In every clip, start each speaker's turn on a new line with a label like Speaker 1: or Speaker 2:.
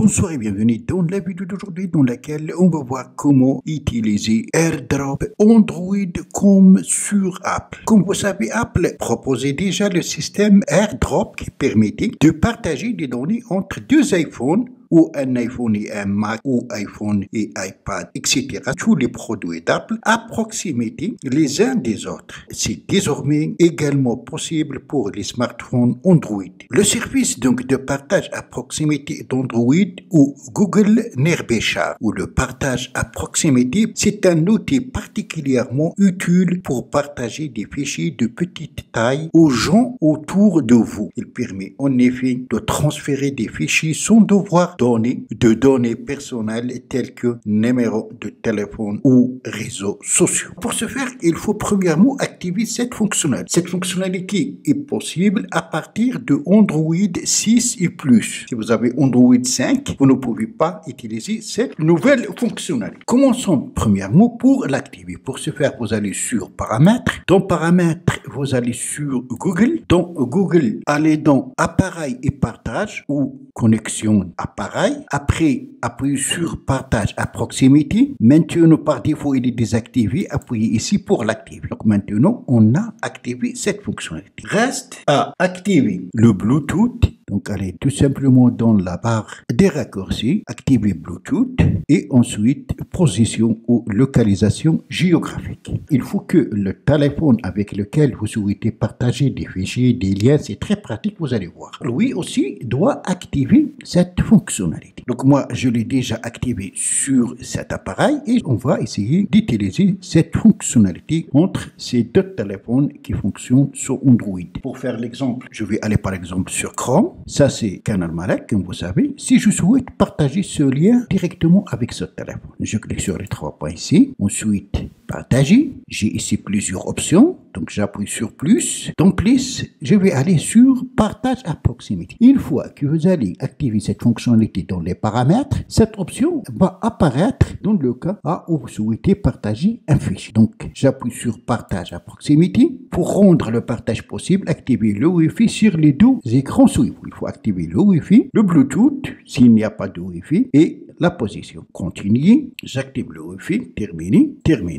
Speaker 1: Bonsoir et bienvenue dans la vidéo d'aujourd'hui dans laquelle on va voir comment utiliser AirDrop Android comme sur Apple. Comme vous savez, Apple proposait déjà le système AirDrop qui permettait de partager des données entre deux iPhones ou un iPhone et un Mac, ou iPhone et iPad, etc. Tous les produits d'Apple à proximité les uns des autres. C'est désormais également possible pour les smartphones Android. Le service donc de partage à proximité d'Android ou Google Nearby ou le partage à proximité, c'est un outil particulièrement utile pour partager des fichiers de petite taille aux gens autour de vous. Il permet en effet de transférer des fichiers sans devoir de données personnelles telles que numéro de téléphone ou réseaux sociaux. Pour ce faire, il faut premièrement activer cette fonctionnalité. Cette fonctionnalité est possible à partir de Android 6 et plus. Si vous avez Android 5, vous ne pouvez pas utiliser cette nouvelle fonctionnalité. Commençons premièrement pour l'activer. Pour ce faire, vous allez sur Paramètres. Dans Paramètres, vous allez sur Google. Dans Google, allez dans Appareil et partage ou connexion appareil. Après, appuyez sur partage à proximité. Maintenant, par défaut, il est désactivé. Appuyez ici pour l'activer. Donc maintenant, on a activé cette fonctionnalité. Reste à activer le Bluetooth. Donc, allez tout simplement dans la barre des raccourcis, activer Bluetooth et ensuite position ou localisation géographique. Il faut que le téléphone avec lequel vous souhaitez partager des fichiers, des liens, c'est très pratique, vous allez voir. Lui aussi doit activer cette fonctionnalité. Donc, moi, je l'ai déjà activé sur cet appareil et on va essayer d'utiliser cette fonctionnalité entre ces deux téléphones qui fonctionnent sur Android. Pour faire l'exemple, je vais aller par exemple sur Chrome. Ça, c'est Canal Malek, comme vous savez. Si je souhaite partager ce lien directement avec ce téléphone, je clique sur les 3 points ici. Ensuite, partager. J'ai ici plusieurs options. Donc, j'appuie sur plus. Dans plus, je vais aller sur partage à proximité. Une fois que vous allez activer cette fonctionnalité dans les paramètres, cette option va apparaître dans le cas où vous souhaitez partager un fichier. Donc, j'appuie sur partage à proximité. Pour rendre le partage possible, activez le Wi-Fi sur les deux écrans suivants. Il faut activer le Wi-Fi, le Bluetooth, s'il n'y a pas de Wi-Fi, et la position. Continuer, j'active le Wi-Fi, termine.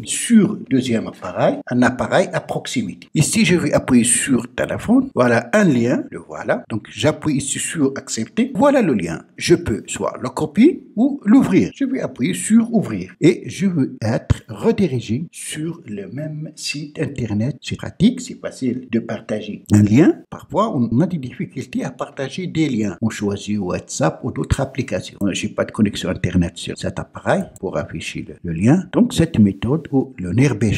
Speaker 1: Sur deuxième appareil, un appareil à proximité. Ici, je vais appuyer sur téléphone. Voilà un lien, le voilà. Donc, j'appuie ici sur accepter. Voilà le lien. Je peux soit le copier ou l'ouvrir. Je vais appuyer sur ouvrir. Et je veux être redirigé sur le même site internet. C'est pratique, c'est facile de partager un lien. Parfois, on a des difficultés à partager des liens. On choisit WhatsApp ou d'autres applications. Je n'ai pas de connexion Internet sur cet appareil pour afficher le lien. Donc, cette méthode ou le Nearby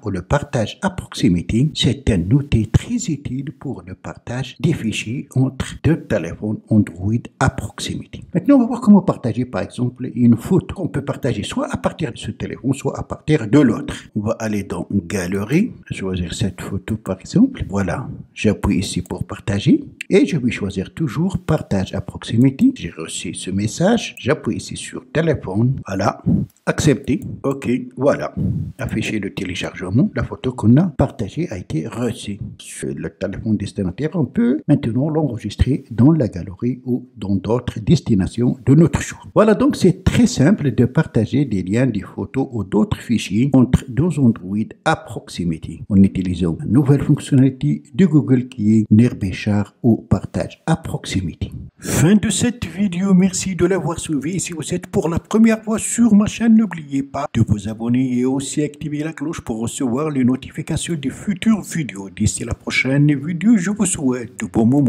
Speaker 1: ou le partage à proximité, c'est un outil très utile pour le partage des fichiers entre deux téléphones Android à proximité. Maintenant, on va voir comment partager, par exemple, une photo. On peut partager soit à partir de ce téléphone, soit à partir de l'autre. On va aller dans Galerie, choisir cette photo, par exemple. Voilà, j'appuie ici pour partager et je vais choisir toujours partage à proximité. J'ai reçu ce message. J'appuie ici sur téléphone. Voilà. Accepter. OK. Voilà. Afficher le téléchargement. La photo qu'on a partagée a été reçue. Sur le téléphone destinataire, on peut maintenant l'enregistrer dans la galerie ou dans d'autres destinations de notre choix. Voilà, donc c'est très simple de partager des liens, des photos ou d'autres fichiers entre deux Android à proximité en utilisant une nouvelle fonctionnalité de Google qui est Nearby ou partage à proximité. Fin de cette vidéo, merci de l'avoir suivi. Si vous êtes pour la première fois sur ma chaîne, n'oubliez pas de vous abonner et aussi activer la cloche pour recevoir les notifications des futures vidéos. D'ici la prochaine vidéo, je vous souhaite de bons moments.